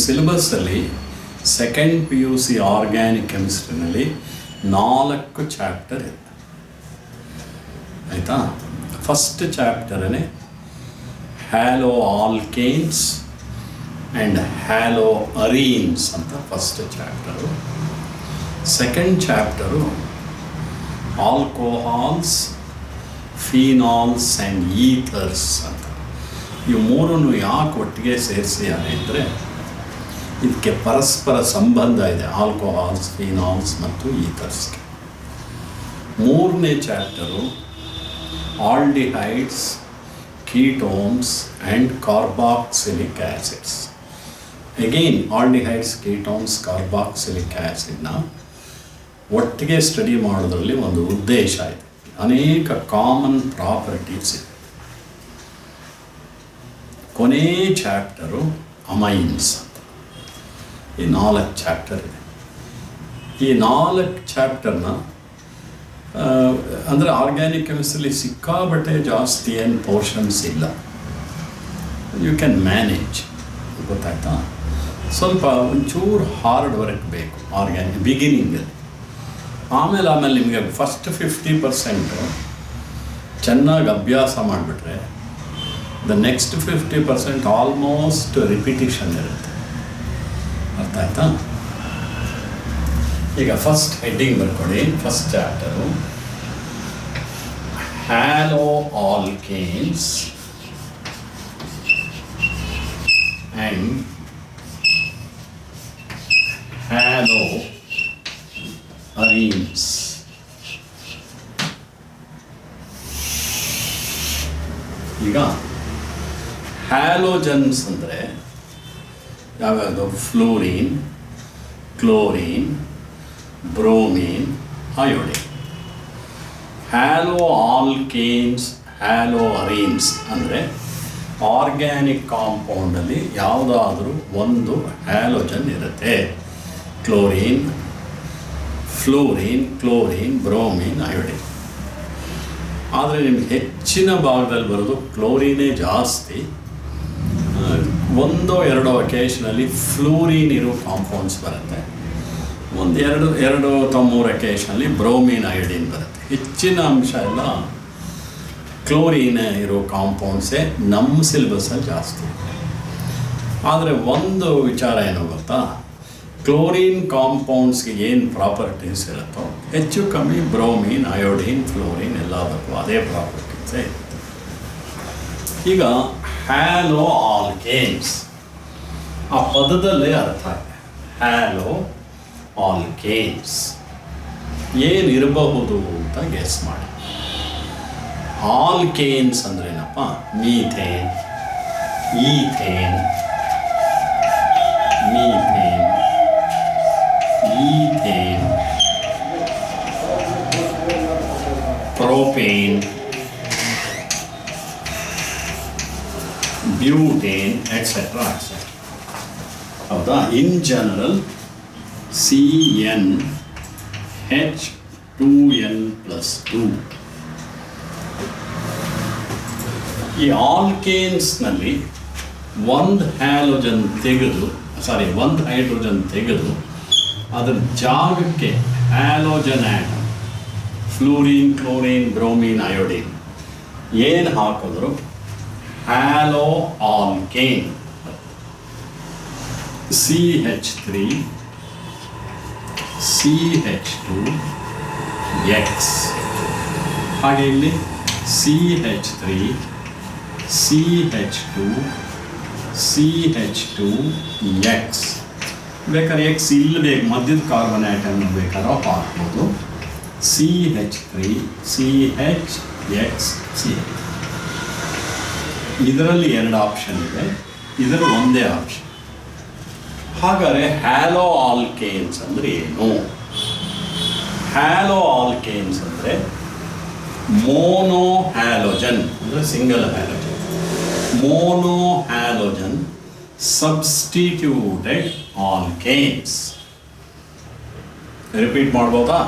ಸಿಲೆಬಸ್ಸಲ್ಲಿ second PUC organic ಕೆಮಿಸ್ಟ್ರಿನಲ್ಲಿ 4 chapter ಇದೆ ಆಯಿತಾ. ಫಸ್ಟ್ ಚಾಪ್ಟರೇ ಹ್ಯಾಲೋ ಆಲ್ಕೇನ್ಸ್ ಆ್ಯಂಡ್ ಹ್ಯಾಲೋ ಅರೀನ್ಸ್ ಅಂತ first chapter. Second chapter alcohols, phenols and ethers ಅಂತ. ಇವು ಮೂರನ್ನು ಯಾಕೆ ಒಟ್ಟಿಗೆ ಸೇರಿಸಿದ್ದಾರೆ ಅಂದರೆ ಇದಕ್ಕೆ ಪರಸ್ಪರ ಸಂಬಂಧ ಇದೆ, ಆಲ್ಕೋಹಾಲ್ಸ್, ಫಿನಾಲ್ಸ್ ಮತ್ತು ಈಥರ್ಸ್ಗೆ. ಮೂರನೇ chapter aldehydes, ketones and carboxylic acids. Again aldehydes, ketones, carboxylic ಆ್ಯಸಿಡ್ನ ಒಟ್ಟಿಗೆ ಸ್ಟಡಿ ಮಾಡೋದ್ರಲ್ಲಿ ಒಂದು ಉದ್ದೇಶ ಇದೆ. ಅನೇಕ ಕಾಮನ್ ಪ್ರಾಪರ್ಟೀಸ್ ಇದೆ. ಕೊನೇ ಚಾಪ್ಟರು ಅಮೈನ್ಸ್ ಅಂತ. ಈ 4 ಚಾಪ್ಟರ್ ಇದೆ. ಈ 4 ಚಾಪ್ಟರ್ನ ಅಂದರೆ ಆರ್ಗ್ಯಾನಿಕ್ ಕೆಮಿಸ್ಟ್ರಿಲಿ ಸಿಕ್ಕಾಬಟ್ಟೆ ಜಾಸ್ತಿ ಏನು ಪೋರ್ಷನ್ಸ್ ಇಲ್ಲ, ಯು ಕ್ಯಾನ್ ಮ್ಯಾನೇಜ್. ಗೊತ್ತಾಯ್ತಾ? ಸ್ವಲ್ಪ ಒಂಚೂರು ಹಾರ್ಡ್ ವರ್ಕ್ ಬೇಕು ಆರ್ಗ್ಯಾನಿಕ್ ಬಿಗಿನಿಂಗಲ್ಲಿ. ಆಮೇಲೆ ನಿಮಗೆ ಫಸ್ಟ್ 50% ಚೆನ್ನಾಗಿ ಅಭ್ಯಾಸ ಮಾಡಿಬಿಟ್ರೆ ದ ನೆಕ್ಸ್ಟ್ 50% ಆಲ್ಮೋಸ್ಟ್ ರಿಪಿಟೇಷನ್ ಇರುತ್ತೆ. ಅರ್ಥ ಆಯ್ತಾ? ಈಗ ಫಸ್ಟ್ ಹೆಡ್ಡಿಂಗ್ ಬರ್ಕೊಳ್ಳಿ. First chapter halo alkanes and hello arenes. ಈಗ ಹ್ಯಾಲೋಜನ್ಸ್ ಅಂದರೆ ಯಾವ್ಯಾವುದು? Fluorine, chlorine, bromine, iodine. Halo alkanes, halo arenes ಅಂದರೆ ಆರ್ಗ್ಯಾನಿಕ್ ಕಾಂಪೌಂಡಲ್ಲಿ ಯಾವುದಾದ್ರೂ ಒಂದು ಹ್ಯಾಲೋಜನ್ ಇರುತ್ತೆ. Chlorine, fluorine, chlorine, bromine, iodine. ಆದರೆ ನಿಮ್ಗೆ ಹೆಚ್ಚಿನ ಭಾಗದಲ್ಲಿ ಬರೋದು ಕ್ಲೋರಿನೇ ಜಾಸ್ತಿ. 1-2 ಅಕೇಶನಲ್ಲಿ ಫ್ಲೋರಿನ್ ಇರೋ ಕಾಂಪೌಂಡ್ಸ್ ಬರುತ್ತೆ. 1-2 ಅಥವಾ 3 ಅಕೇಶನಲ್ಲಿ ಬ್ರೋಮಿನ್, ಅಯೋಡಿನ್ ಬರುತ್ತೆ. ಹೆಚ್ಚಿನ ಅಂಶ ಎಲ್ಲ ಕ್ಲೋರಿನ್ ಇರೋ ಕಾಂಪೌಂಡ್ಸೇ ನಮ್ಮ ಸಿಲೆಬಸ್ಸಲ್ಲಿ ಜಾಸ್ತಿ. ಆದರೆ ಒಂದು ವಿಚಾರ ಏನೋ ಗೊತ್ತಾ, ಕ್ಲೋರಿನ್ ಕಾಂಪೌಂಡ್ಸ್ಗೆ ಏನು ಪ್ರಾಪರ್ಟೀಸ್ ಇರುತ್ತೋ ಹೆಚ್ಚು ಕಮ್ಮಿ ಬ್ರೋಮಿನ್, ಅಯೋಡಿನ್, ಫ್ಲೋರಿನ್ ಎಲ್ಲದಕ್ಕೂ ಅದೇ ಪ್ರಾಪರ್ಟೀಸೇ ಇರುತ್ತೆ. ಈಗ ಹ್ಯಾಲೋ ಆಲ್ಕೇನ್ಸ್ ಆ ಪದದಲ್ಲೇ ಅರ್ಥ ಇದೆ. ಹ್ಯಾಲೋ ಆಲ್ಕೇನ್ಸ್ ಏನಿರಬಹುದು ಅಂತ ಗೆಸ್ ಮಾಡಿ. ಆಲ್ಕೇನ್ಸ್ ಅಂದ್ರೇನಪ್ಪ? Methane, ethane, methane, ethane, propane, butane, etcetera etcetera. ಹೌದಾ? In general CnH2n+2. ಈ ಆಲ್ಕೇನ್ಸ್ನಲ್ಲಿ ಒಂದು ಹ್ಯಾಲೋಜನ್ ತೆಗೆದು ಒಂದು ಹೈಡ್ರೋಜನ್ ತೆಗೆದು ಅದರ ಜಾಗಕ್ಕೆ halogen atom fluorine, chlorine, bromine, iodine ಏನು ಹಾಕಿದ್ರು ಹ್ಯಾಲೋ ಆಲ್ಕೇನ್. CH3 CH2X. ಹಾಗೆ ಇಲ್ಲಿ CH3 CH2 CH2X. ಬೇಕಾದ್ರೆ X ಇಲ್ಲಿ ಬೇಕು, ಮಧ್ಯದ ಕಾರ್ಬನ್ ಆಟಮ್ ಬೇಕಾದ್ರೂ ಹಾಕ್ಬೋದು. CH3 CHX CH. ಇದರಲ್ಲಿ 2 ಆಪ್ಷನ್ ಇದೆ, ಇದರ ಒಂದೇ ಆಪ್ಷನ್. ಹಾಗಾದರೆ ಹ್ಯಾಲೋ ಆಲ್ಕೇನ್ಸ್ ಅಂದರೆ ಏನು? ಹ್ಯಾಲೋ ಆಲ್ಕೇನ್ಸ್ ಅಂದರೆ ಮೋನೋ ಹ್ಯಾಲೋಜನ್ ಅಂದರೆ single halogen, mono halogen substituted alkanes. Repeat ಮಾಡ್ಬೋದಾ?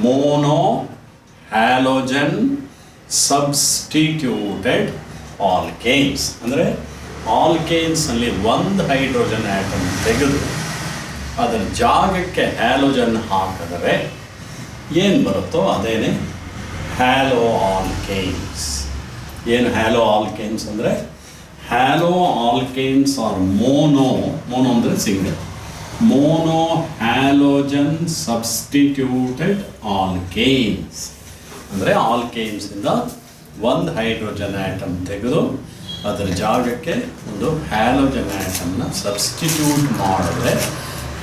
ಮೋನೋ ಹ್ಯಾಲೋಜನ್ ಸಬ್ಸ್ಟಿಟ್ಯೂಟೆಡ್ ಆಲ್ಕೇನ್ಸ್ ಅಂದರೆ ಆಲ್ಕೇನ್ಸ್ನಲ್ಲಿ ಒಂದು ಹೈಡ್ರೋಜನ್ ಆಟಮ್ ತೆಗೆದು ಅದರ ಜಾಗಕ್ಕೆ ಹ್ಯಾಲೋಜನ್ ಹಾಕಿದರೆ ಏನು ಬರುತ್ತೋ ಅದೇನೆ ಹ್ಯಾಲೋ ಆಲ್ಕೇನ್ಸ್. ಏನು ಹ್ಯಾಲೋ ಆಲ್ಕೇನ್ಸ್ ಅಂದರೆ, ಹ್ಯಾಲೋ ಆಲ್ಕೇನ್ಸ್ ಆರ್ ಮೋನೋ ಅಂದರೆ single, mono halogen substituted alkanes. ಅಂದರೆ ಆಲ್ಕೇನ್ಸಿಂದ ಒಂದು ಹೈಡ್ರೋಜನ್ ಆಟಮ್ ತೆಗೆದು ಅದರ ಜಾಗಕ್ಕೆ ಒಂದು ಹ್ಯಾಲೋಜನ್ ಆಟಮ್ನ ಸಬ್ಸ್ಟಿಟ್ಯೂಟ್ ಮಾಡಿದ್ರೆ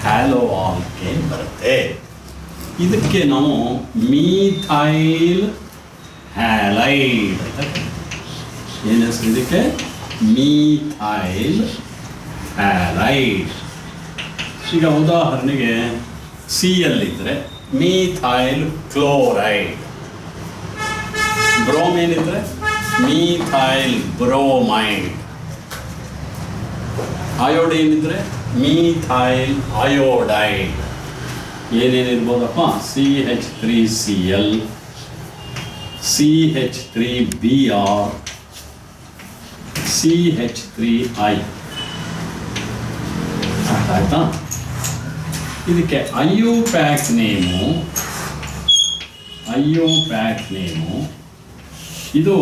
ಹ್ಯಾಲೋ ಆಲ್ಕೇನ್ ಬರುತ್ತೆ. ಇದಕ್ಕೆ ನಾವು ಮೀಥೈಲ್ ಹ್ಯಾಲೈಡ್ ಅಂತ ಏನು ಹೆಸರು ಇದಕ್ಕೆ? Methyl halide. ಈಗ ಉದಾಹರಣೆಗೆ Cl ಇದ್ದರೆ ಮೀಥೈಲ್ ಕ್ಲೋರೈಡ್, ಬ್ರೋಮೇನ್ ಇದ್ದರೆ ಮೀಥೈಲ್ ಬ್ರೋಮೈಡ್, ಅಯೋಡೈನ್ ಇದ್ದರೆ methyl iodide. ಏನೇನಿರ್ಬೋದಪ್ಪ? CH3Cl, CH3Br, CH3I. ಅರ್ಥ ಆಯ್ತಾ? ಇದಕ್ಕೆ ಐಯುಪ್ಯಾಕ್ ನೇಮು ಇದು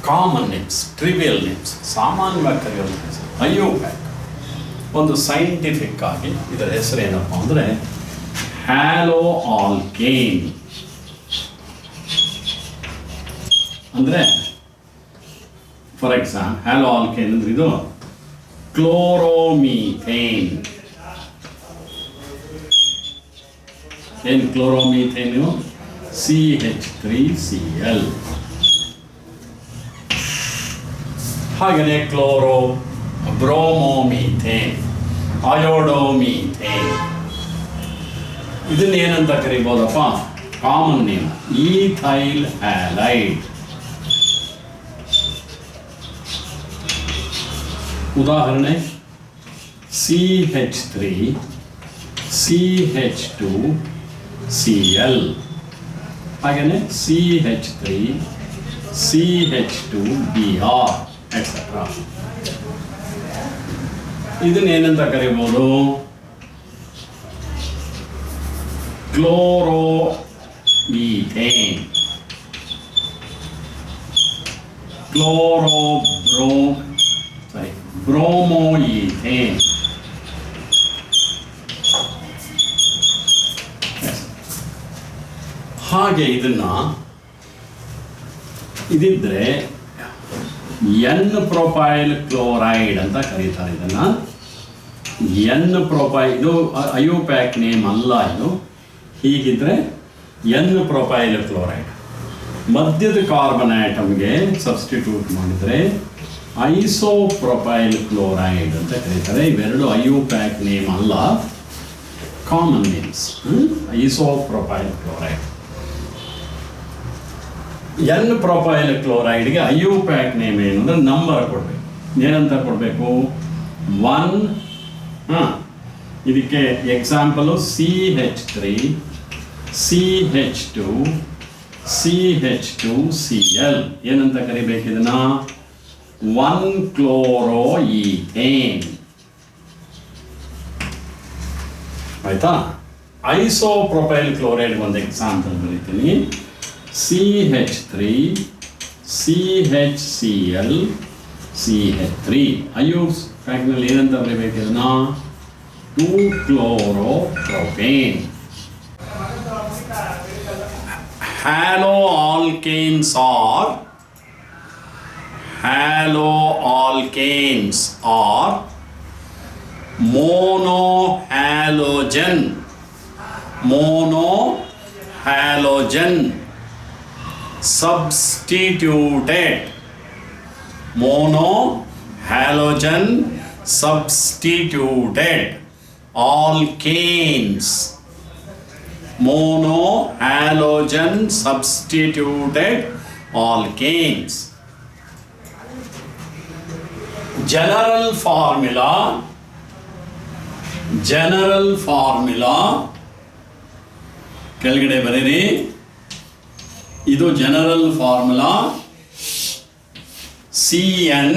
ಕಾಮನ್ ನೇಮ್ಸ್, ಟ್ರಿವಿಯಲ್ ನೇಮ್ಸ್, ಸಾಮಾನ್ಯವಾಗಿ ಕರೆಯುವಂಥ ಹೆಸರು ಐಯುಪ್ಯಾಕ್. ಒಂದು ಸೈಂಟಿಫಿಕ್ ಆಗಿ ಇದರ ಹೆಸರು ಏನಪ್ಪ ಅಂದರೆ ಹ್ಯಾಲೋ ಆಲ್ಕೇನ್. ಅಂದರೆ ಫಾರ್ ಎಕ್ಸಾಂಪಲ್ ಹ್ಯಾಲೋ ಆಲ್ಕೇನ್ ಅಂದರೆ ಇದು ಕ್ಲೋರೋಮೀಥೇನ್. ಏನು ಕ್ಲೋರೋಮೀಥೇನು? CH3Cl. ಹಾಗೆಯೇ ಬ್ರೋಮೋಮೀಥೇನ್, ಅಯೋಡೋಮೀಥೇನ್. ಇದನ್ನೇನಂತ ಕರಿಬೋದಪ್ಪ? Common name ethyl halide. ಉದಾಹರಣೆ CH3 CH2Cl, ಹಾಗೆಯೇ CH3 CH2Br ಎಕ್ಸೆಟ್ರಾ. ಇದನ್ನೇನಂತ ಕರಿಬೋದು? Chloromethane, bromoethane. ಹಾಗೆ ಇದಿದ್ರೆ ಎನ್ ಪ್ರೊಪೈಲ್ ಕ್ಲೋರೈಡ್ ಅಂತ ಕರೀತಾರೆ. ಇದನ್ನು ಎನ್ ಪ್ರೊಪೈಲ್, ಇದು ಐಯುಪ್ಯಾಕ್ ನೇಮ್ ಅಲ್ಲ ಇದು. ಹೀಗಿದ್ರೆ ಎನ್ ಪ್ರೊಪೈಲ್ ಕ್ಲೋರೈಡ್ ಮಧ್ಯದ ಕಾರ್ಬನ್ ಆಟಮ್ಗೆ ಸಬ್ಸ್ಟಿಟ್ಯೂಟ್ ಮಾಡಿದರೆ ಐಸೋಪ್ರೊಪೈಲ್ ಕ್ಲೋರೈಡ್ ಅಂತ ಕರೀತಾರೆ. ಇವೆರಡು ಐಯುಪ್ಯಾಕ್ ನೇಮ್ ಅಲ್ಲ, common names. Isopropyl chloride. N propyl ಕ್ಲೋರೈಡ್ಗೆ ಐಯುಪ್ಯಾಕ್ ನೇಮ್ ಏನು ಅಂದರೆ ನಂಬರ್ ಕೊಡಬೇಕು. ಏನಂತ ಕೊಡಬೇಕು? 1. ಇದಕ್ಕೆ ಎಕ್ಸಾಂಪಲು CH3 CH2 CH2Cl. ಏನಂತ ಕರಿಬೇಕು ಇದನ್ನ? 1 ಕ್ಲೋರೋಈಥೇನ್. ಆಯ್ತಾ? ಐಸೋಪ್ರೊಪೈಲ್ ಕ್ಲೋರೈಡ್ ಒಂದು ಎಕ್ಸಾಂಪಲ್ ಬರೀತೀನಿ. CH3 CHCl CH3. ಐಯುಪ್ಯಾಕ್ನಲ್ಲಿ ಏನಂತ ಬರೀಬೇಕು ಇದನ್ನ? 2 ಕ್ಲೋರೋಪ್ರೋಪೇನ್. Haloalkanes are monohalogen substituted alkanes. Monohalogen substituted alkanes. General formula ಕೆಳಗಡೆ ಬರೀರಿ. ಇದು general formula CN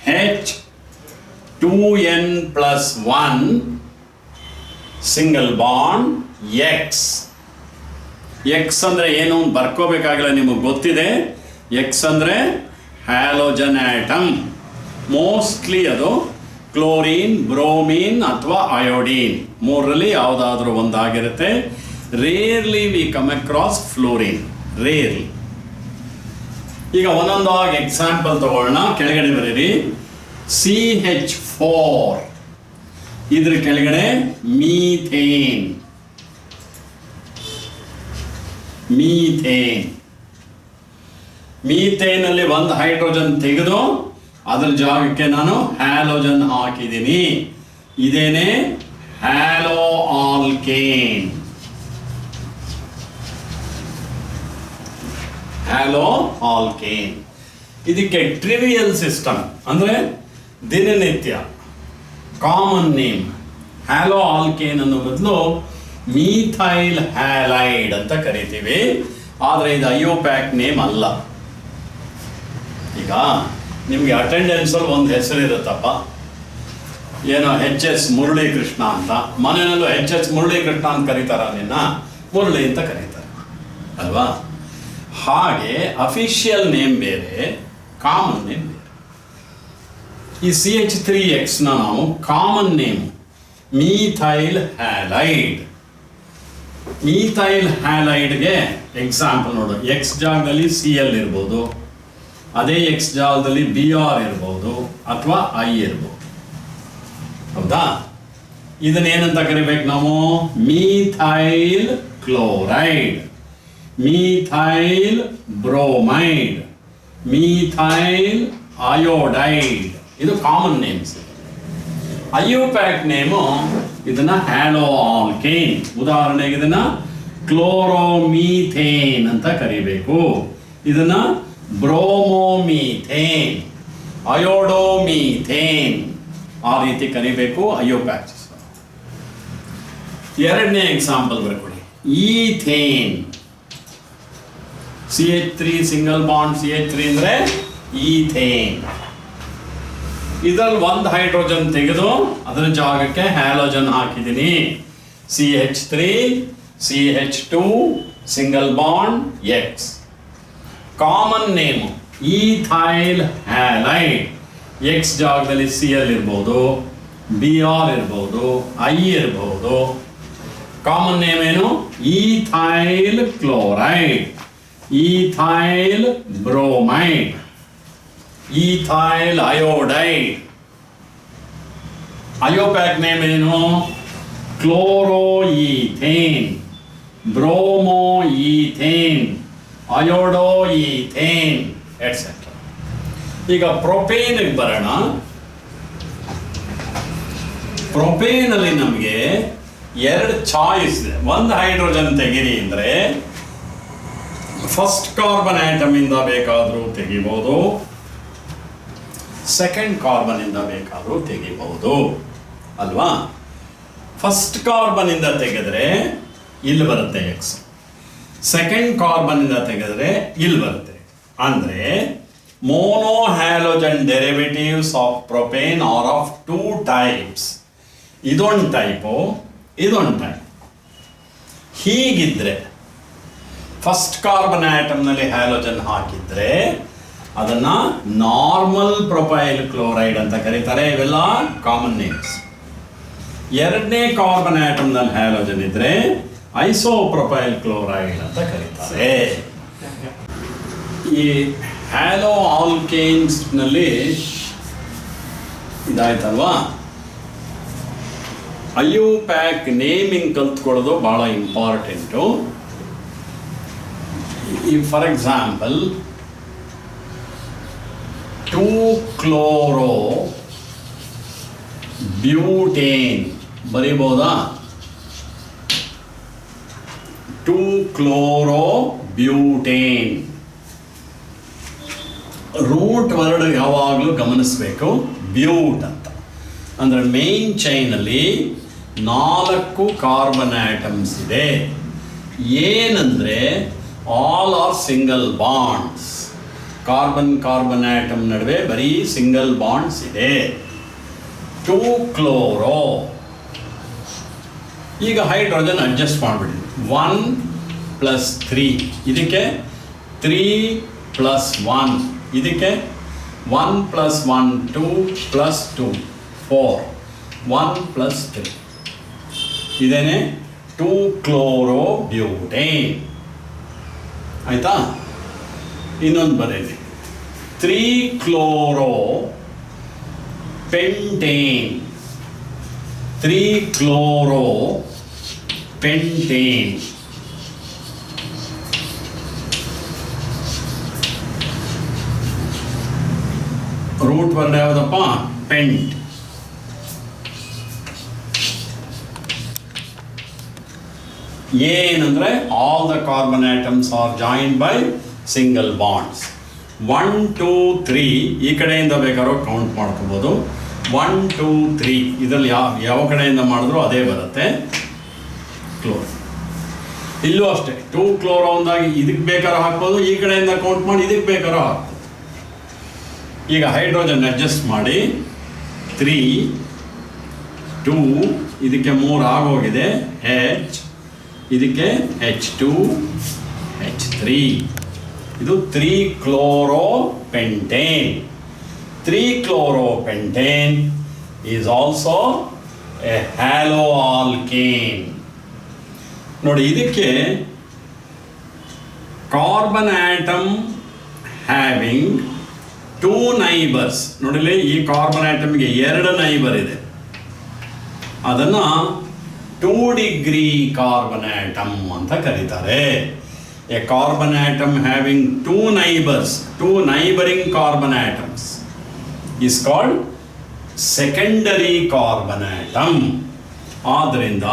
H 2N plus 1 single bond X. X ಅಂದರೆ ಏನು ಅಂತ ಬರ್ಕೋಬೇಕಾಗಿಲ್ಲ, ನಿಮಗೆ ಗೊತ್ತಿದೆ. X ಅಂದರೆ ಹ್ಯಾಲೋಜನ್ ಆಟಮ್. ಮೋಸ್ಟ್ಲಿ ಅದು ಕ್ಲೋರಿನ್, ಬ್ರೋಮಿನ್ ಅಥವಾ ಅಯೋಡೀನ್ ಮೂರರಲ್ಲಿ ಯಾವುದಾದ್ರೂ ಒಂದಾಗಿರುತ್ತೆ. Rarely we come across fluorine, rarely. ಈಗ ಒಂದೊಂದಾಗಿ ಎಕ್ಸಾಂಪಲ್ ತಗೊಳ್ಳೋಣ. ಕೆಳಗಡೆ ಬರೀರಿ CH4, ಇದ್ರ ಕೆಳಗಡೆ ಮೀಥೇನ್. ಮೀಥೇನಲ್ಲಿ ಒಂದು ಹೈಡ್ರೋಜನ್ ತೆಗೆದು ಅದರ ಜಾಗಕ್ಕೆ ನಾನು ಹ್ಯಾಲೋಜನ್ ಹಾಕಿದ್ದೀನಿ. ಇದೇನೆ ಹ್ಯಾಲೋ ಆಲ್ಕೇನ್. Hello alkane. ಇದಕ್ಕೆ ಟ್ರಿವಿಯಲ್ ಸಿಸ್ಟಮ್ ಅಂದರೆ ದಿನನಿತ್ಯ ಕಾಮನ್ ನೇಮ್ ಹ್ಯಾಲೋ ಆಲ್ಕೇನ್ ಅನ್ನೋ ಬದಲು ಮೀಥೈಲ್ ಹ್ಯಾಲೈಡ್ ಅಂತ ಕರಿತೀವಿ. ಆದರೆ ಇದು ಅಯೋಪ್ಯಾಕ್ ನೇಮ್ ಅಲ್ಲ. ಈಗ ನಿಮಗೆ ಅಟೆಂಡೆನ್ಸಲ್ಲಿ ಒಂದು ಹೆಸರಿರುತ್ತಪ್ಪ, ಏನೋ HS ಮುರಳೀಕೃಷ್ಣ ಅಂತ. ಮನೆಯಲ್ಲೂ HS ಮುರಳೀಕೃಷ್ಣ ಅಂತ ಕರೀತಾರ, ನಿನ್ನ ಮುರಳಿ ಅಂತ ಕರೀತಾರೆ ಅಲ್ವಾ? ಹಾಗೆ ಅಫಿಷಿಯಲ್ ನೇಮ್ ಬೇರೆ, ಕಾಮನ್ ನೇಮ್ ಬೇರೆ. ಈ CH3X ನಾವು common name methyl halide. Methyl ಹ್ಯಾಲೈಡ್ಗೆ ಎಕ್ಸಾಂಪಲ್ ನೋಡು. X ಜಾಗದಲ್ಲಿ Cl ಇರ್ಬೋದು, ಅದೇ X ಜಾಗದಲ್ಲಿ Br ಇರ್ಬೋದು ಅಥವಾ I ಇರ್ಬೋದು. ಹೌದಾ? ಇದನ್ನೇನಂತ ಕರಿಬೇಕು ನಾವು? Methyl chloride, methyl bromide, methyl iodide. ಇದು ಕಾಮನ್ ನೇಮ್ಸ್. ಅಯೋಪ್ಯಾಕ್ ನೇಮು ಇದನ್ನ ಹ್ಯಾಲೋ ಆಲ್ಕೇನ್. ಉದಾಹರಣೆಗೆ ಇದನ್ನ ಕ್ಲೋರೋಮೀಥೇನ್ ಅಂತ ಕರಿಬೇಕು, ಇದನ್ನ ಬ್ರೋಮೋಮೀಥೇನ್, ಅಯೋಡೋಮೀಥೇನ್ ಆ ರೀತಿ ಕರಿಬೇಕು ಅಯೋಪ್ಯಾಕ್. ಎರಡನೇ ಎಕ್ಸಾಂಪಲ್ ಬರ್ಕೊಳ್ಳಿ. Ethane. CH3 single bond CH3 ಅಂದರೆ ಈಥೇನ್. ಇದರಲ್ಲಿ ಒಂದು ಹೈಡ್ರೋಜನ್ ತೆಗೆದು ಅದರ ಜಾಗಕ್ಕೆ ಹ್ಯಾಲೋಜನ್ ಹಾಕಿದ್ದೀನಿ. CH3 CH2 single bond X. Common name ethyl halide. X ಜಾಗದಲ್ಲಿ Cl ಇರ್ಬೋದು, Br ಇರ್ಬೋದು, I ಇರ್ಬೋದು. ಕಾಮನ್ ನೇಮ್ ಏನು? Ethyl chloride, ethyl bromide, ethyl iodide. IUPAC name ಏನು? Chloro ethane, bromo ethane, iodo ethane etcetera. ಈಗ ಪ್ರೊಪೇನ್ಗೆ ಬರೋಣ. ಪ್ರೊಪೇನಲ್ಲಿ ನಮಗೆ ಎರಡು ಚಾಯ್ಸ್ ಇದೆ. ಒಂದು ಹೈಡ್ರೋಜನ್ ತೆಗೀರಿ ಅಂದರೆ ಫಸ್ಟ್ ಕಾರ್ಬನ್ ಆಟಮ್ ಇಂದ ಬೇಕಾದರೂ ತೆಗಿಬಹುದು, ಸೆಕೆಂಡ್ ಕಾರ್ಬನ್ ಇಂದ ಬೇಕಾದರೂ ತೆಗಿಬಹುದು ಅಲ್ವಾ? ಫಸ್ಟ್ ಕಾರ್ಬನ್ ಇಂದ ತೆಗೆದ್ರೆ ಇಲ್ಲಿ ಬರುತ್ತೆ X, ಸೆಕೆಂಡ್ ಕಾರ್ಬನ್ ಇಂದ ತೆಗೆದ್ರೆ ಇಲ್ಲಿ ಬರುತ್ತೆ. ಅಂದ್ರೆ mono halogen derivatives of propane are of two types. ಇದೊಂದು ಟೈಪು, ಇದೊಂದು ಟೈಪ್. ಹೀಗಿದ್ರೆ ಫಸ್ಟ್ ಕಾರ್ಬನ್ ಆಟಮ್ನಲ್ಲಿ ಹ್ಯಾಲೋಜನ್ ಹಾಕಿದ್ರೆ ಅದನ್ನ ನಾರ್ಮಲ್ ಪ್ರೊಪೈಲ್ ಕ್ಲೋರೈಡ್ ಅಂತ ಕರೀತಾರೆ. ಇವೆಲ್ಲ ಕಾಮನ್ ನೇಮ್ಸ್. ಎರಡನೇ ಕಾರ್ಬನ್ ಆಟಮ್ನಲ್ಲಿ ಹ್ಯಾಲೋಜನ್ ಇದ್ರೆ ಐಸೋಪ್ರೊಪೈಲ್ ಕ್ಲೋರೈಡ್ ಅಂತ ಕರೀತಾರೆ. ಈ ಹ್ಯಾಲೋ ಆಲ್ಕೇನ್ಸ್ ನಲ್ಲಿ ಇದಾಯ್ತಲ್ವಾ? ಅಯೋಪ್ಯಾಕ್ ನೇಮಿಂಗ್ ಕಲ್ತ್ಕೊಳ್ಳೋದು ಬಹಳ ಇಂಪಾರ್ಟೆಂಟು. ಈ ಫಾರ್ ಎಕ್ಸಾಂಪಲ್ 2-ಕ್ಲೋರೋ ಬ್ಯೂಟೇನ್ ಬರೀಬೋದಾ? 2-ಕ್ಲೋರೋ ಬ್ಯೂಟೇನ್. ರೂಟ್ ವರ್ಡ್ ಯಾವಾಗಲೂ ಗಮನಿಸಬೇಕು, ಬ್ಯೂಟ್ ಅಂತ. ಅಂದರೆ ಮೇನ್ ಚೈನಲ್ಲಿ 4 ಕಾರ್ಬನ್ ಆಟಮ್ಸ್ ಇದೆ. ಏನಂದರೆ all are single bonds. Carbon atom ನಡುವೆ ಬರೀ ಸಿಂಗಲ್ ಬಾಂಡ್ಸ್ ಇದೆ. 2 ಕ್ಲೋರೋ. ಈಗ ಹೈಡ್ರೋಜನ್ ಅಡ್ಜಸ್ಟ್ ಮಾಡಿಬಿಡಿ. 1 + 3 ಇದಕ್ಕೆ 3 + 1 ಇದಕ್ಕೆ 1 + 1 2 + 2 4 1 + 3 ಇದೇನೆ 2 ಕ್ಲೋರೋಬ್ಯೂಟೇನ್. ಆಯಿತಾ? ಇನ್ನೊಂದು ಬರೀರಿ. 3 chloro pentane. 3 chloro pentane. Root word ಯಾವುದಪ್ಪ? ಪೆಂಟ್. ಏನಂದ್ರೆ all the carbon atoms are joined by single bonds. 1 2 3 ಈ ಕಡೆಯಿಂದ ಬೇಕಾದ್ರೂ ಕೌಂಟ್ ಮಾಡ್ಕೋಬೋದು. 1 2 3 ಇದರಲ್ಲಿ ಯಾವ ಕಡೆಯಿಂದ ಮಾಡಿದ್ರು ಅದೇ ಬರುತ್ತೆ. ಕ್ಲೋರೋ ಇಲ್ಲೂ ಅಷ್ಟೇ 2 ಕ್ಲೋರೋ ಒಂದಾಗಿ ಇದಕ್ಕೆ ಬೇಕಾದ್ರೂ ಹಾಕ್ಬೋದು, ಈ ಕಡೆಯಿಂದ ಕೌಂಟ್ ಮಾಡಿ ಇದಕ್ಕೆ ಬೇಕಾದ್ರೂ ಹಾಕ್ಬೋದು. ಈಗ ಹೈಡ್ರೋಜನ್ ಅಡ್ಜಸ್ಟ್ ಮಾಡಿ 3 2 ಇದಕ್ಕೆ 3 ಆಗೋಗಿದೆ. H ಇದಕ್ಕೆ H2 H3 ಇದು 3 ಕ್ಲೋರೋಪೆಂಟೇನ್. 3 ಕ್ಲೋರೋಪೆಂಟೇನ್ ಈಸ್ ಆಲ್ಸೋ ಎ ಹ್ಯಾಲೋಆಲ್ಕೇನ್. ನೋಡಿ, ಇದಕ್ಕೆ ಕಾರ್ಬನ್ ಆಟಮ್ ಹ್ಯಾವಿಂಗ್ 2 ನೈಬರ್ಸ್. ನೋಡಿಲಿ, ಈ ಕಾರ್ಬನ್ ಆಟಮ್ಗೆ 2 ನೈಬರ್ ಇದೆ. ಅದನ್ನು 2 ಡಿಗ್ರಿ ಕಾರ್ಬನ್ ಆಟಮ್ ಅಂತ ಕರೀತಾರೆ. A carbon atom having 2 neighbours, 2 neighbouring carbon atoms is called secondary carbon atom. ಆದ್ದರಿಂದ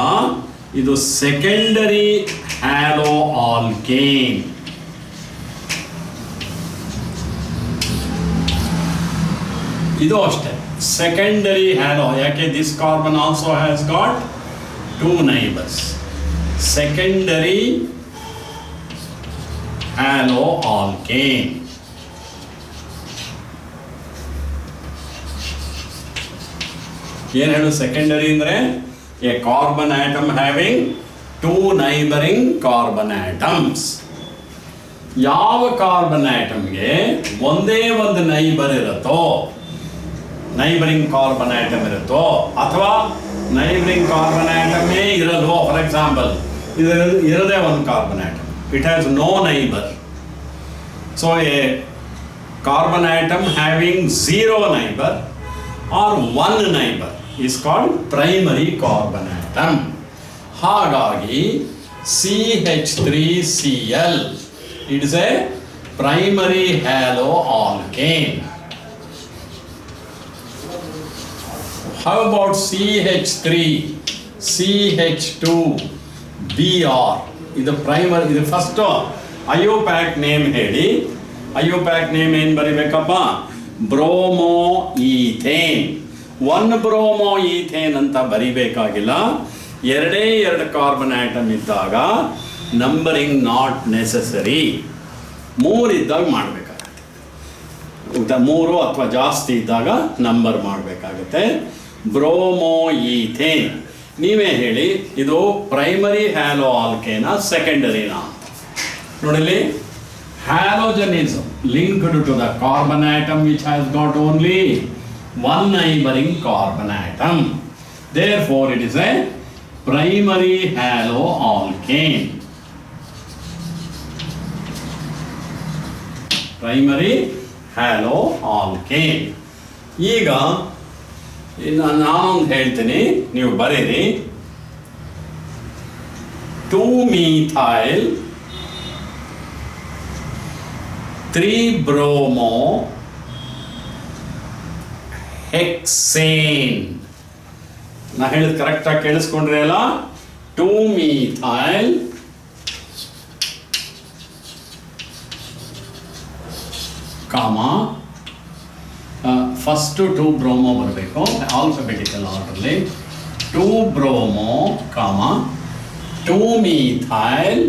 ಇದು ಸೆಕೆಂಡರಿ ಹ್ಯಾಲೋ ಆಲ್ಕೇನ್. ಇದು ಅಷ್ಟೇ ಸೆಕೆಂಡರಿ ಹ್ಯಾಲೋ. ಯಾಕೆ? This carbon also has got 2 neighbours. Secondary halo alkane. ಏನು ಹೇಳು? ಸೆಕೆಂಡರಿ ಅಂದರೆ A carbon atom having 2 neighbouring carbon atoms. ಯಾವ carbon ಆಟಮ್ಗೆ ಒಂದೇ ಒಂದು ನೈಬರ್ ಇರುತ್ತೋ, ನೈಬರಿಂಗ್ ಕಾರ್ಬನ್ ಆಟಮ್ ಇರುತ್ತೋ, ಅಥವಾ ನೈಬರಿಂಗ್ ಕಾರ್ಬನ್ ಆಟಮೇ ಇರೋದು. ಫಾರ್ ಎಕ್ಸಾಂಪಲ್, ಇರೋದೇ ಒಂದು carbon atom, it has no neighbour. So a carbon atom having 0 neighbour or 1 neighbour is called primary carbon atom. ಹಾಗಾಗಿ CH3Cl it is a primary halo alkane. How about CH3, CH2Br? ಇದು primary. ಇದು first ಅಯೋಪ್ಯಾಕ್ name ಹೇಳಿ. IUPAC name ಏನು ಬರಿಬೇಕಪ್ಪ? Bromo ethane. 1 bromo ethane ಅಂತ ಬರಿಬೇಕಾಗಿಲ್ಲ. 2 carbon atom ಇದ್ದಾಗ numbering not necessary. 3 ಇದ್ದಾಗ ಮಾಡಬೇಕಾಗತ್ತೆ. 3 ಅಥವಾ ಜಾಸ್ತಿ ಇದ್ದಾಗ ನಂಬರ್ ಮಾಡಬೇಕಾಗತ್ತೆ. Bromo ethane. ನೀವೇ ಹೇಳಿ, ಇದು ಪ್ರೈಮರಿ ಹ್ಯಾಲೋ ಆಲ್ಕೇನಾ ಸೆಕೆಂಡರಿನಾ? ನೋಡಿಲಿ, halogen is linked to the carbon atom which has got only 1 neighboring carbon atom. Therefore, it is a primary haloalkane. Primary haloalkane. ಈಗ ನಾನೊಂದು ಹೇಳ್ತೀನಿ, ನೀವು ಬರೀರಿ. 2-methyl 3-bromo hexane. ನಾ ಹೇಳಿದ ಕರೆಕ್ಟಾಗಿ ಕೇಳಿಸ್ಕೊಂಡ್ರಿ ಅಲ್ಲ? 2-methyl ಫಸ್ಟ್ 2-bromo ಬರಬೇಕು ಆಲ್ಫಾಬೆಟಿಕಲ್ ಆರ್ಡರ್ಲಿ. 2-bromo 2-methyl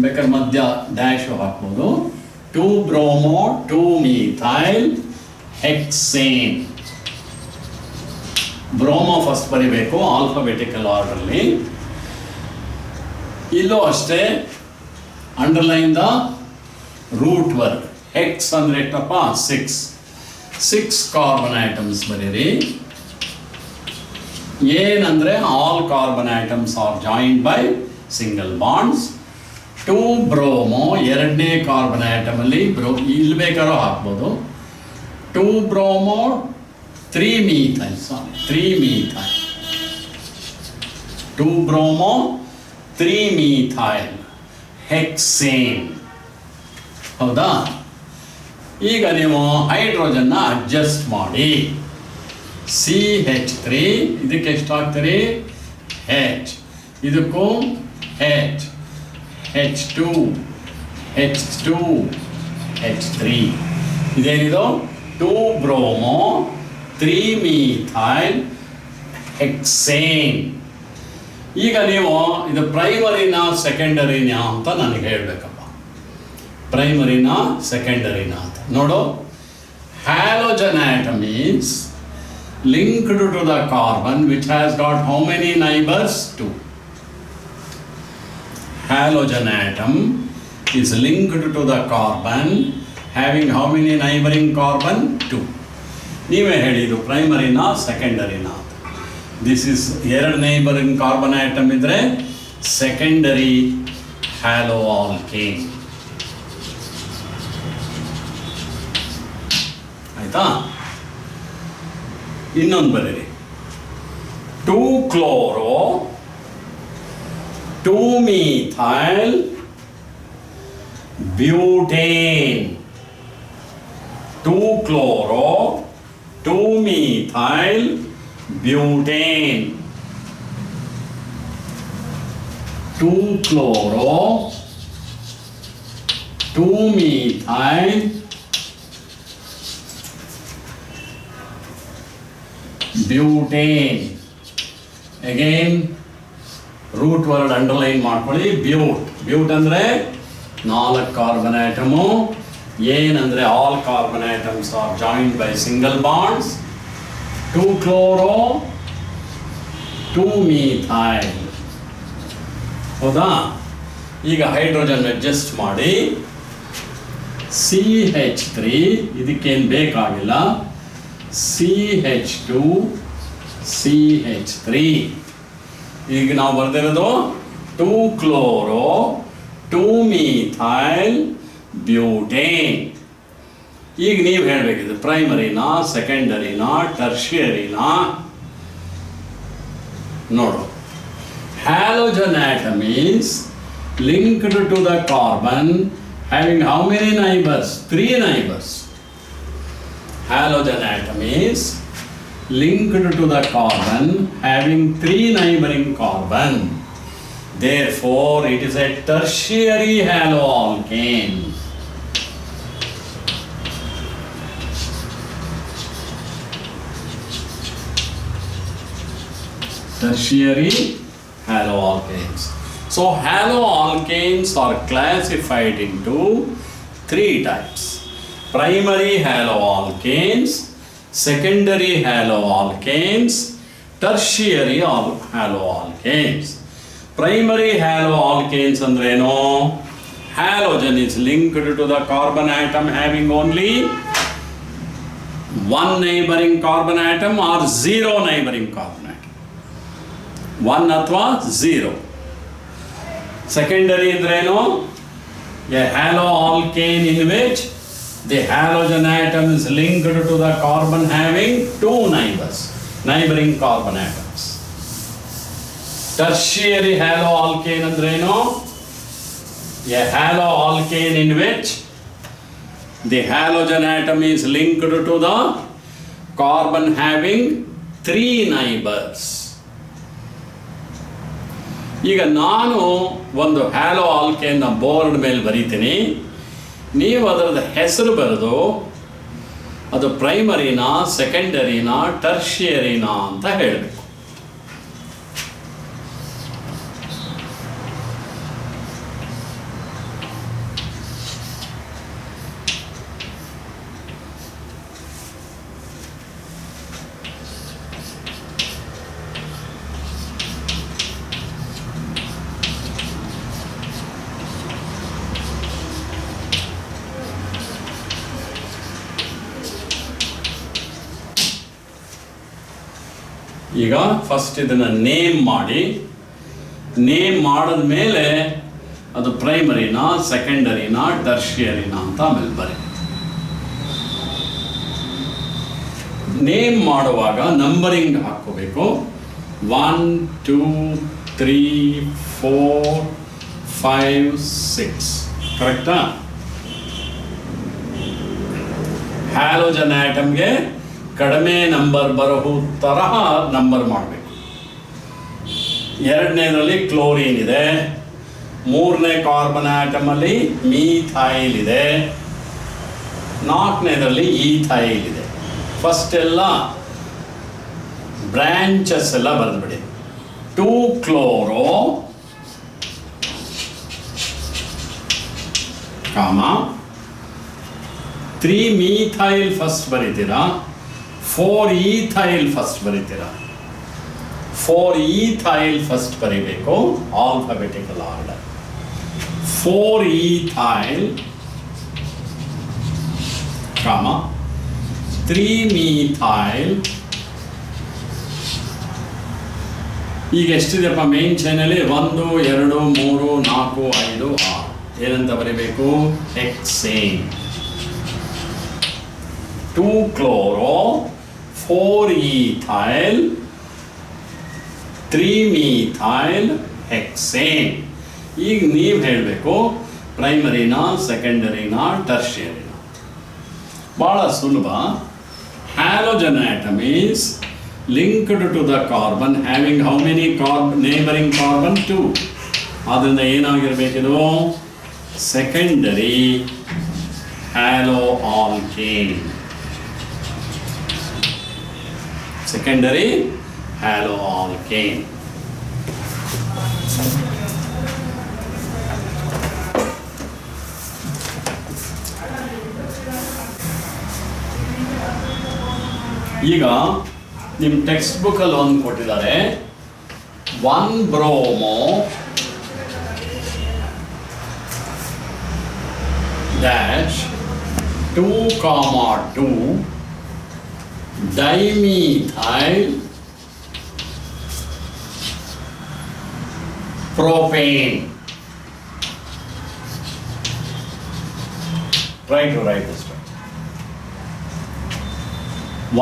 ಬೇಕಾದ್ರೆ ಮಧ್ಯ ಡ್ಯಾಶ್ ಹಾಕ್ಬೋದು. 2-bromo 2-methyl hexane. Bromo first ಬರಿಬೇಕು ಆಲ್ಫಾಬೆಟಿಕಲ್ ಆರ್ಡರ್ಲಿ. ಇಲ್ಲೂ ಅಷ್ಟೇ underline the root word. Hex ಅಂದರೆ ಎಷ್ಟಪ್ಪ? 6 ಕಾರ್ಬನ್ ಆಟಮ್ಸ್ ಬರೀರಿ. ಏನಂದರೆ all carbon atoms are joined by single bonds. 2-bromo ಎರಡನೇ ಕಾರ್ಬನ್ ಆಟಮಲ್ಲಿ ಇಲ್ಲಿ ಬೇಕಾದ್ರೂ ಹಾಕ್ಬೋದು. 2-bromo 3-methyl 2-bromo 3-methyl hexane. ಹೌದಾ? ಈಗ ನೀವು ಹೈಡ್ರೋಜನ್ನ ಅಡ್ಜಸ್ಟ್ ಮಾಡಿ. CH3 ಇದಕ್ಕೆ ಎಷ್ಟು ಹಾಕ್ತೀರಿ? H, ಇದಕ್ಕೂ H, H2, H3. ಇದೇನಿದು? 2-bromo 3-methyl hexane. ಈಗ ನೀವು ಇದು ಪ್ರೈಮರಿನ ಸೆಕೆಂಡರಿನ ಅಂತ ನನಗೆ ಹೇಳಬೇಕಪ್ಪ. ಪ್ರೈಮರಿನ ಸೆಕೆಂಡರಿನ ಅಂತ ನೋಡು. Halogen atom is linked to the carbon which has got how many neighbors? 2. Halogen atom is linked to the carbon having how many neighboring carbon? 2. ನೀವೇ ಹೇಳಿದ್ದು ಪ್ರೈಮರಿನ ಸೆಕೆಂಡರಿನ. ದಿಸ್ ಇಸ್ ಎರಡು ನೈಬರಿಂಗ್ ಕಾರ್ಬನ್ ಆಟಮ್ ಇದ್ರೆ ಸೆಕೆಂಡರಿ ಹ್ಯಾಲೋ ಆಲ್ಕೇನ್. ಆಯ್ತಾ? ಇನ್ನೊಂದು ಬರೀರಿ. 2-chloro 2-methyl butane. 2-chloro 2-methyl butane. 2-chloro 2-methyl butane. Again root word underline ಮಾಡ್ಕೊಳ್ಳಿ. But ಅಂದರೆ 4 carbon atom. ಏನಂದರೆ all carbon atoms are joined by single bonds. 2-chloro 2-methyl. ಹೌದಾ? ಈಗ hydrogen adjust ಮಾಡಿ. CH3 ಇದಕ್ಕೇನು ಬೇಕಾಗಿಲ್ಲ. CH2 CH3. ಈಗ ನಾವು ಬರ್ದಿರೋದು 2-chloro 2-methyl butane. ಈಗ ನೀವು ಹೇಳಬೇಕಿದೆ ಪ್ರೈಮರಿನ ಸೆಕೆಂಡರಿನ ಟರ್ಷಿಯರಿನ. ನೋಡು. Halogen atom is linked to the carbon having how many neighbors? 3 neighbors. Halogen atom is linked to the carbon having 3 neighboring carbon. Therefore, it is a tertiary haloalkane. Tertiary haloalkanes. So, haloalkanes are classified into 3 types. Primary haloalkanes, secondary haloalkanes, tertiary haloalkanes. Primary haloalkanes andreno, halogen is linked to the carbon atom having only 1 neighboring carbon atom or 0 neighboring carbon atom. 1 athwa 0. Secondary andreno, a haloalkane in which the halogen atom is linked to the carbon having 2 neighboring carbon atoms. Tertiary haloalkane andreno, a haloalkane in which the halogen atom is linked to the carbon having 3 neighbors. ಈಗ ನಾನು ಒಂದು hello ಆಲ್ಕೇನ್ನ board ಮೇಲೆ ಬರೀತೀನಿ. ನೀವು ಅದರದ ಹೆಸರು ಬರೆದು ಅದು ಪ್ರೈಮರಿನ ಸೆಕೆಂಡರಿನ ಟರ್ಷಿಯರಿನ ಅಂತ ಹೇಳಬೇಕು. ಈಗ ಫಸ್ಟ್ ಇದನ್ನು ನೇಮ್ ಮಾಡಿ, ನೇಮ್ ಮಾಡಿದ ಮೇಲೆ ಅದು ಪ್ರೈಮರಿನಾ ಸೆಕೆಂಡರಿನಾ ಟರ್ಷಿಯರಿನಾ ಅಂತ ಆಮೇಲೆ ಬರೀ. ನೇಮ್ ಮಾಡುವಾಗ ನಂಬರಿಂಗ್ ಹಾಕ್ಕೋಬೇಕು. 1 2 3 4 5 6 ಕರೆಕ್ಟಾ? ಹ್ಯಾಲೋಜನ್ ಆಟಮ್ಗೆ ಕಡಿಮೆ ನಂಬರ್ ಬರೋ ತರಹ ನಂಬರ್ ಮಾಡಬೇಕು. ಎರಡನೇದರಲ್ಲಿ ಕ್ಲೋರಿನ್ ಇದೆ, ಮೂರನೇ ಕಾರ್ಬನ್ ಆಟಮಲ್ಲಿ ಮೀಥೈಲ್ ಇದೆ, ನಾಲ್ಕನೇದರಲ್ಲಿ ಈಥೈಲ್ ಇದೆ. ಫಸ್ಟ್ ಎಲ್ಲ ಬ್ರಾಂಚಸ್ ಎಲ್ಲ ಬರೆದ್ಬಿಡಿ. 2 ಕ್ಲೋರೋ ಕಾಮ 3 ಮೀಥೈಲ್ ಫಸ್ಟ್ ಬರೀತೀರಾ, 4 ಈಥೈಲ್ ಫಸ್ಟ್ ಬರೀತೀರಾ. 4 ಈಥೈಲ್ ಫಸ್ಟ್ ಬರೀಬೇಕು, alphabetical order. 4 ethyl comma 3 methyl. ಈಗ ಎಷ್ಟಿದೆಯಪ್ಪ ಮೇನ್ ಚೈನಲ್ಲಿ? 1 2 3 4 5 6. ಏನಂತ ಬರೀಬೇಕು? ಹೆಕ್ಸೇನ್. 2 ಕ್ಲೋರೋ 4 ಈಥೈಲ್ 3 ಮೀಥೈಲ್ ಹೆಕ್ಸೇನ್. ಈಗ ನೀವು ಹೇಳಬೇಕು ಪ್ರೈಮರಿನಾ ಸೆಕೆಂಡರಿನಾ ಟರ್ಷಿಯರಿನಾ. ಭಾಳ ಸುಲಭ. Halogen atom is linked to the carbon having how many neighboring carbon? 2. ಆದ್ದರಿಂದ ಏನಾಗಿರಬೇಕಿದು? Secondary halo alkane. Secondary halo alkane. ಈಗ ನಿಮ್ಮ ಟೆಕ್ಸ್ಟ್ ಬುಕ್ಕಲ್ಲಿ ಒಂದು ಕೊಟ್ಟಿದ್ದಾರೆ. 1 bromo dash 2,2 dimethyl propane. Try to write this one.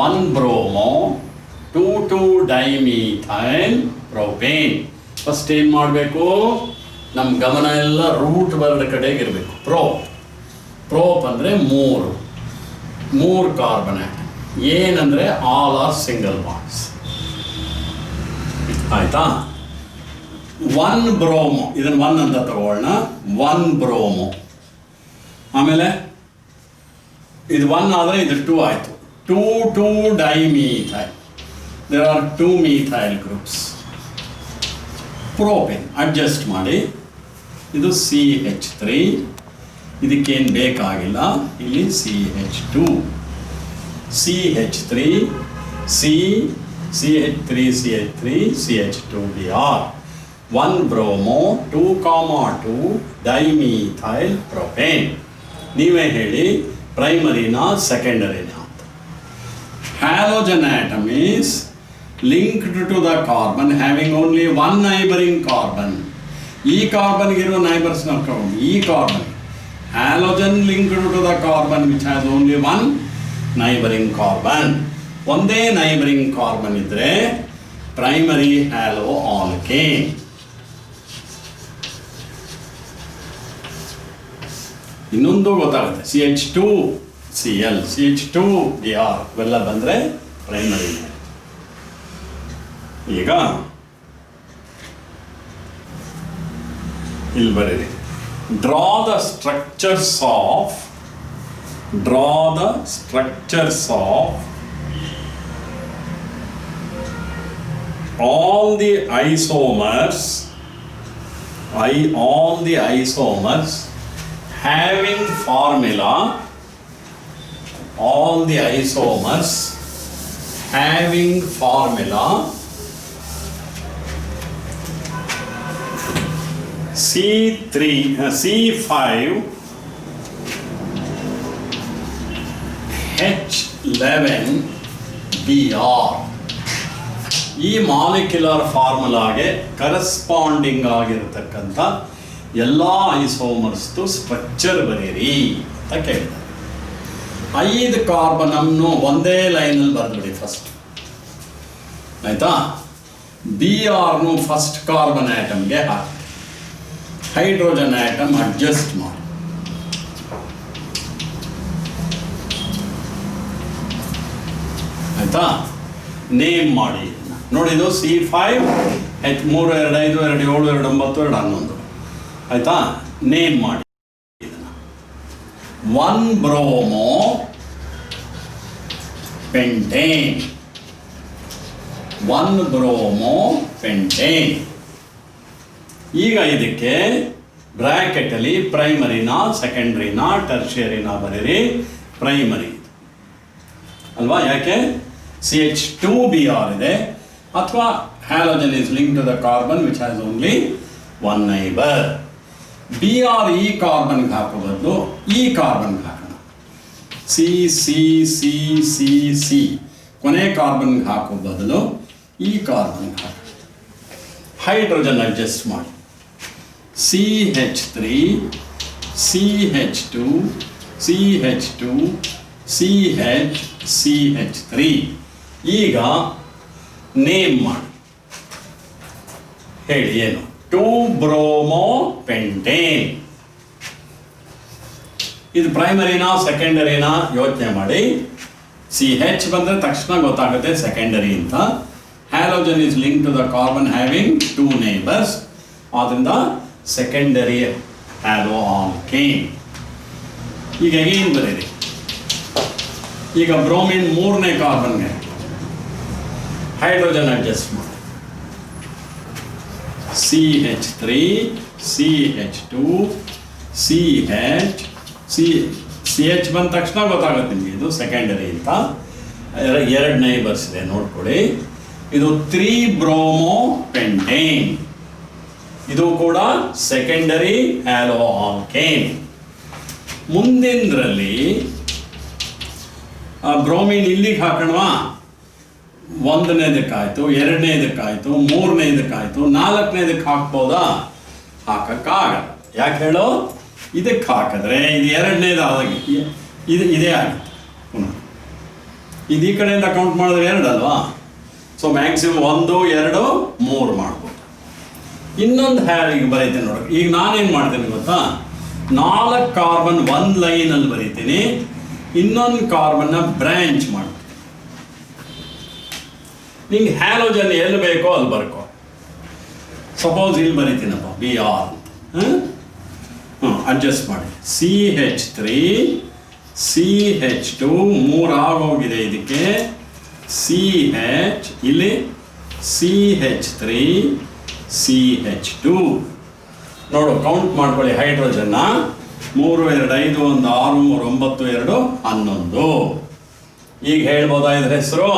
1 bromo 2,2-dimethyl propane. First ಏನು ಮಾಡಬೇಕು? ನಮ್ಮ ಗಮನ ಎಲ್ಲ ರೂಟ್ ವರ್ಡ್ ಕಡೆಗೆ ಇರಬೇಕು. ಪ್ರೋಪ್ ಅಂದರೆ 3 ಕಾರ್ಬನ್ ಆಟಮ್. ಏನಂದರೆ ಆಲ್ ಆರ್ ಸಿಂಗಲ್ ಬಾಂಡ್ಸ್. ಆಯ್ತಾ? 1 ಬ್ರೋಮೋ, ಇದನ್ನು 1 ಅಂತ ತಗೊಳ್ಳೋಣ. 1 ಬ್ರೋಮೋ, ಆಮೇಲೆ ಇದು 1 ಆದರೆ ಇದು 2 ಆಯಿತು. 2,2-dimethyl. There are 2 methyl groups. Propane adjust ಮಾಡಿ. ಇದು CH3, ಇದಕ್ಕೇನು ಬೇಕಾಗಿಲ್ಲ. ಇಲ್ಲಿ CH2, CH3, CH3, CH2Br. 1 bromo 2,2 ಡೈಮೀಥೈಲ್ propane. ನೀವೇ ಹೇಳಿ ಪ್ರೈಮರಿನಾ ಸೆಕೆಂಡರಿನಾ ಅಂತ. Halogen atom is linked to the carbon having only 1 neighboring carbon. ಈ ಕಾರ್ಬನ್ಗಿರೋ ನೈಬರ್ಸ್ ನಾವು ತಗೊಂಡು ಈ carbon halogen linked to the carbon which has only 1 neighboring carbon. ಒಂದೇ ನೈಬರಿಂಗ್ ಕಾರ್ಬನ್ ಇದ್ರೆ primary halo alkane. ಇನ್ನೊಂದು ಗೊತ್ತಾಗುತ್ತೆ, CH2Cl, CH2Br ಇವೆಲ್ಲ ಬಂದರೆ ಪ್ರೈಮರಿ. ಈಗ ಇಲ್ಲಿ ಬರೀರಿ. Draw the structures of all the isomers having formula C5H11Br. ಈ ಮಾಲಿಕ್ಯುಲರ್ ಫಾರ್ಮುಲಾಗೆ ಕರೆಸ್ಪಾಂಡಿಂಗ್ ಆಗಿರತಕ್ಕಂಥ ಎಲ್ಲ ಐಸೋಮರ್ಸ್ದು ಸ್ಟ್ರಕ್ಚರ್ ಬರೀರಿ ಅಂತ ಕೇಳಿದ್ದಾರೆ. 5 ಕಾರ್ಬನನ್ನು ಒಂದೇ ಲೈನಲ್ಲಿ ಬರೆದ್ಬಿಡಿ ಫಸ್ಟ್, ಆಯ್ತಾ? Br ಫಸ್ಟ್ ಕಾರ್ಬನ್ ಆಟಮ್ಗೆ ಹಾಕಿ, ಹೈಡ್ರೋಜನ್ ಆಟಮ್ ಅಡ್ಜಸ್ಟ್ ಮಾಡಿ. ಆಯ್ತಾ? ನೇಮ್ ಮಾಡಿ ನೋಡಿ. ಇದು C5H3 2 5 2 2 7 2 9 2 11. ಆಯ್ತಾ? ನೇಮ್ ಮಾಡಿ. 1 ಬ್ರೋಮೋ ಪೆಂಟೇನ್, 1 ಬ್ರೋಮೋ ಪೆಂಟೇನ್. ಈಗ ಇದಕ್ಕೆ ಬ್ರ್ಯಾಕೆಟಲ್ಲಿ ಪ್ರೈಮರಿನ, ಸೆಕೆಂಡ್ರಿನ, ಟರ್ಷಿಯರಿನ ಬರೀರಿ. ಪ್ರೈಮರಿ ಅಲ್ವಾ? ಯಾಕೆ? CH2Br ಇದೆ, ಅಥವಾ halogen is link to the carbon which has only 1 neighbour. Br ಈ ಕಾರ್ಬನ್ಗೆ ಹಾಕೋ ಬದಲು ಈ ಕಾರ್ಬನ್ಗೆ ಹಾಕೋಣ. C ಕೊನೆ ಕಾರ್ಬನ್ಗೆ ಹಾಕೋ ಬದಲು ಈ ಕಾರ್ಬನ್ಗೆ ಹಾಕೋಣ. ಹೈಡ್ರೋಜನ್ ಅಡ್ಜಸ್ಟ್ ಮಾಡಿ. CH3 CH2 CH2 CH3. ಈಗ ನೇಮ್ ಮಾಡಿ ಹೇಳಿ ಏನು? 2 ಬ್ರೋಮೋ ಪೆಂಟೇನ್. ಇದು ಪ್ರೈಮರಿನಾ ಸೆಕೆಂಡರಿನಾ ಯೋಚನೆ ಮಾಡಿ. CH ಬಂದರೆ ತಕ್ಷಣ ಗೊತ್ತಾಗುತ್ತೆ ಸೆಕೆಂಡರಿ ಅಂತ. Halogen is link to the carbon having 2 neighbours, ಆದ್ದರಿಂದ ಸೆಕೆಂಡರಿ ಹ್ಯಾಲೋ ಆಲ್ಕೇನ್. ಈಗ ಏನು ಬರೀರಿ? ಈಗ ಬ್ರೋಮಿನ್ 3ನೇ ಕಾರ್ಬನ್ಗೆ ಹೈಡ್ರೋಜನ್ ಅಡ್ಜಸ್ಟ್ ಮಾಡಿ. CH3 CH2 CH ಬಂದ ತಕ್ಷಣ ಗೊತ್ತಾಗುತ್ತೆ ನಿಮಗೆ ಇದು ಸೆಕೆಂಡರಿ ಅಂತ. 2 ನೈಬರ್ಸ್ ಇದೆ ನೋಡ್ಕೊಳ್ಳಿ. ಇದು 3 ಬ್ರೋಮೋ ಪೆಂಟೇನ್, ಇದು ಕೂಡ ಸೆಕೆಂಡರಿ ಹ್ಯಾಲೋ ಆಲ್ಕೇನ್. ಮುಂದಿನದ್ರಲ್ಲಿ ಬ್ರೋಮಿನ್ ಇಲ್ಲಿಗೆ ಹಾಕೋಣವಾ? 1ನೇದಕ್ಕಾಯ್ತು, 2ನೇದಕ್ಕಾಯ್ತು, 3ನೇದಕ್ಕಾಯ್ತು, 4ನೇದಕ್ಕೆ ಹಾಕ್ಬೋದಾ? ಹಾಕಕ್ಕಾಗಲ್ಲ. ಯಾಕೆ ಹೇಳೋ? ಇದಕ್ಕೆ ಹಾಕಿದ್ರೆ ಇದು 2ನೇದಾಗಿ ಇದೇ ಆಗುತ್ತೆ. ಪುನಃ ಇದು ಈ ಕಡೆಯಿಂದ ಕೌಂಟ್ ಮಾಡಿದ್ರೆ 2 ಅಲ್ವಾ? ಸೊ ಮ್ಯಾಕ್ಸಿಮಮ್ 1 2 3 ಮಾಡ್ಬೋದು. ಇನ್ನೊಂದು ಹ್ಯಾರಿಗೆ ಬರೀತೀನಿ ನೋಡಿ. ಈಗ ನಾನೇನು ಮಾಡ್ತೀನಿ ಗೊತ್ತಾ? 4 ಕಾರ್ಬನ್ 1 ಲೈನಲ್ಲಿ ಬರೀತೀನಿ, ಇನ್ನೊಂದು ಕಾರ್ಬನ್ನ ಬ್ರ್ಯಾಂಚ್ ಮಾಡ್ತೀನಿ. ನಿಂಗೆ ಹ್ಯಾಲೋಜನ್ ಎಲ್ಲಿ ಬೇಕೋ ಅಲ್ಲಿ ಬರ್ಕೋ. ಸಪೋಸ್ ಇಲ್ಲಿ ಬರೀತೀನಪ್ಪ Br ಅಂತ, ಅಡ್ಜಸ್ಟ್ ಮಾಡಿ. CH3 CH2 3 ಆಗೋಗಿದೆ ಇದಕ್ಕೆ. CH ಇಲ್ಲಿ CH3 CH2 ನೋಡು, ಕೌಂಟ್ ಮಾಡ್ಕೊಳ್ಳಿ. ಹೈಡ್ರೋಜನ್ನ 3 2 5 1 6 3 9 2 11. ಈಗ ಹೇಳ್ಬೋದಾ ಇದ್ರ ಹೆಸರು?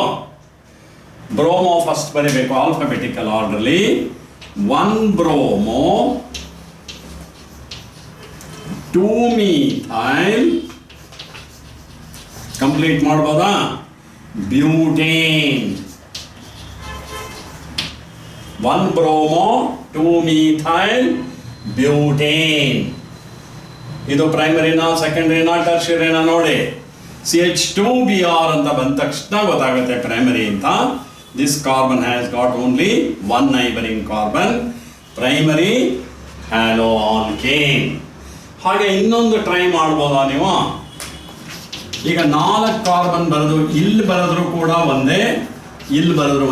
ಬ್ರೋಮೋ ಫಸ್ಟ್ ಬರೀಬೇಕು alphabetical orderly. 1 bromo 2 methyl. Complete ಮಾಡ್ಬೋದಾ? ಬ್ಯೂಟೇನ್. 1 bromo 2 methyl butane. ಇದು ಪ್ರೈಮರಿನಾ ಸೆಕೆಂಡರಿನಾ ಟರ್ಷಿಯರಿನಾ ನೋಡಿ. CH2Br ಅಂತ ಬಂದ ತಕ್ಷಣ ಗೊತ್ತಾಗುತ್ತೆ ಪ್ರೈಮರಿ ಅಂತ. This carbon has got only 1 neighbouring carbon, primary halo alkane. ಹಾಗೆ ಇನ್ನೊಂದು ಟ್ರೈ ಮಾಡ್ಬೋದಾ ನೀವು? ಈಗ 4 ಕಾರ್ಬನ್ ಬರೆದು ಇಲ್ಲಿ ಬರೆದ್ರು ಕೂಡ ಒಂದೇ, ಇಲ್ಲಿ ಬರೆದ್ರೆ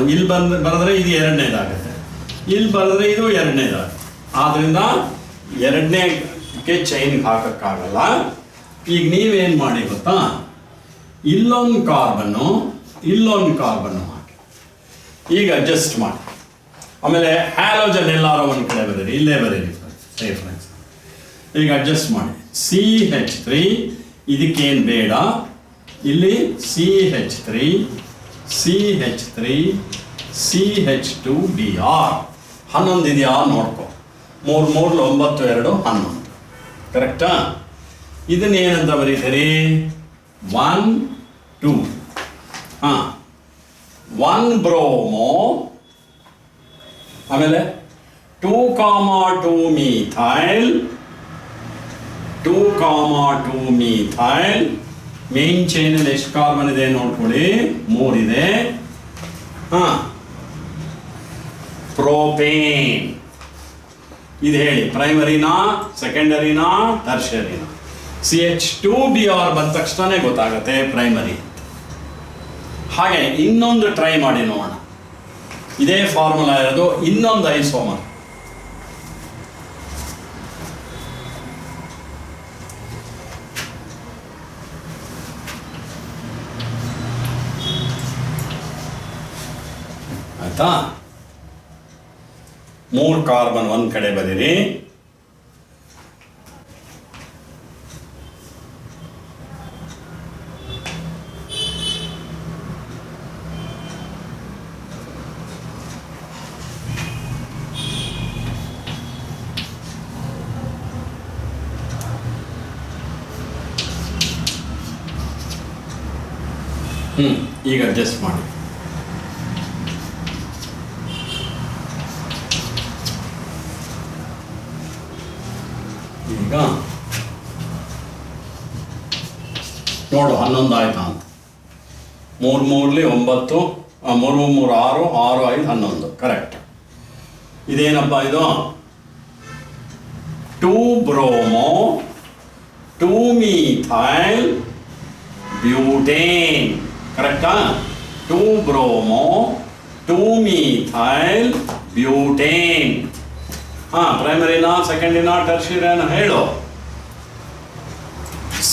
ಇದು 2ನೇದಾಗುತ್ತೆ, ಇಲ್ಲಿ ಬರೆದ್ರೆ ಇದು 2ನೇದಾಗುತ್ತೆ. ಆದ್ದರಿಂದ 2ನೇಗೆ ಚೈನ್ಗೆ ಹಾಕೋಕ್ಕಾಗಲ್ಲ. ಈಗ ನೀವೇನು ಮಾಡಿ ಗೊತ್ತಾ? ಇಲ್ಲೊಂದು ಕಾರ್ಬನ್ನು ಹಾಕಿ, ಈಗ ಅಡ್ಜಸ್ಟ್ ಮಾಡಿ. ಆಮೇಲೆ ಹ್ಯಾಲೋಜನ್ ಎಲ್ಲಾರು ಒಂದು ಕಡೆ ಬರೀರಿ, ಇಲ್ಲೇ ಬರೀರಿ ಫ್ರೆಂಡ್ಸ್. ಈಗ ಅಡ್ಜಸ್ಟ್ ಮಾಡಿ. CH3 ಇದಕ್ಕೇನು ಬೇಡ, ಇಲ್ಲಿ CH3 CH2Br 11 ಇದೆಯಾ ನೋಡ್ಕೊ. 3 3 9 2 11 ಕರೆಕ್ಟಾ? ಇದನ್ನೇನಂತ ಬರೀತೀರಿ? 1 2 1 ಬ್ರೋಮೋ ಆಮೇಲೆ 2,2 ಮೀಥೈಲ್ 2,2 ಮೀಥೈಲ್ ಮೇನ್ ಚೈನಲ್ಲಿ ಎಷ್ಟು ಕಾರ್ಬನ್ ಇದೆ ನೋಡ್ಕೊಳ್ಳಿ, 3 ಇದೆ. ಪ್ರೋಪೇನ್ ಇದು ಹೇಳಿ, ಪ್ರೈಮರಿನಾ ಸೆಕೆಂಡರಿನಾ ಟರ್ಷರಿನಾ? CH2Br ಬಂದ ತಕ್ಷಣ ಗೊತ್ತಾಗುತ್ತೆ ಪ್ರೈಮರಿ. ಹಾಗೆ ಇನ್ನೊಂದು ಟ್ರೈ ಮಾಡಿ ನೋಡೋಣ. ಇದೇ ಫಾರ್ಮುಲಾ ಇರೋದು ಇನ್ನೊಂದು ಐಸೋಮರ್. ಆಯ್ತಾ? 3 ಕಾರ್ಬನ್ ಒಂದು ಕಡೆ ಬರೀರಿ. ಈಗ ಅಡ್ಜಸ್ಟ್ ಮಾಡಿ. ಈಗ ನೋಡು 11 ಆಯ್ತಾ ಅಂತ. 3 3 9, 3 3 6, 6 5 11 ಕರೆಕ್ಟ್. ಇದೇನಪ್ಪ ಇದು? 2 ಬ್ರೋಮೋ 2 ಮೀಥೈಲ್ ಬ್ಯೂಟೇನ್ ಕರೆಕ್ಟಾ? 2 ಬ್ರೋಮೋ 2 ಮೀಥೈಲ್ ಬ್ಯೂಟೇನ್. ಪ್ರೈಮರಿನಾ ಸೆಕೆಂಡಿನಾ ಟರ್ಷಿಯರಿನಾ ಹೇಳು.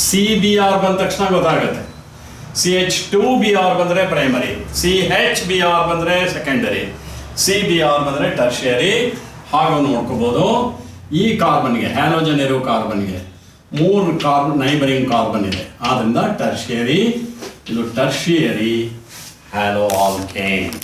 CBr ಬಂದ ತಕ್ಷಣ ಗೊತ್ತಾಗುತ್ತೆ. CH2Br ಬಂದರೆ ಪ್ರೈಮರಿ, CHBr ಬಂದರೆ ಸೆಕೆಂಡರಿ, CBr ಬಂದರೆ ಟರ್ಷಿಯರಿ. ಹಾಗೂ ನೋಡ್ಕೋಬೋದು, ಈ ಕಾರ್ಬನ್ಗೆ ಹ್ಯಾಲೋಜನ್ ಇರೋ ಕಾರ್ಬನ್ಗೆ 3 ನೈಬರಿಂಗ್ ಕಾರ್ಬನ್ ಇದೆ, ಆದ್ದರಿಂದ ಟರ್ಷಿಯರಿ. ಇದು ಟರ್ಷಿಯರಿ ಹ್ಯಾಲೋ ಆಲ್ಕೇನ್.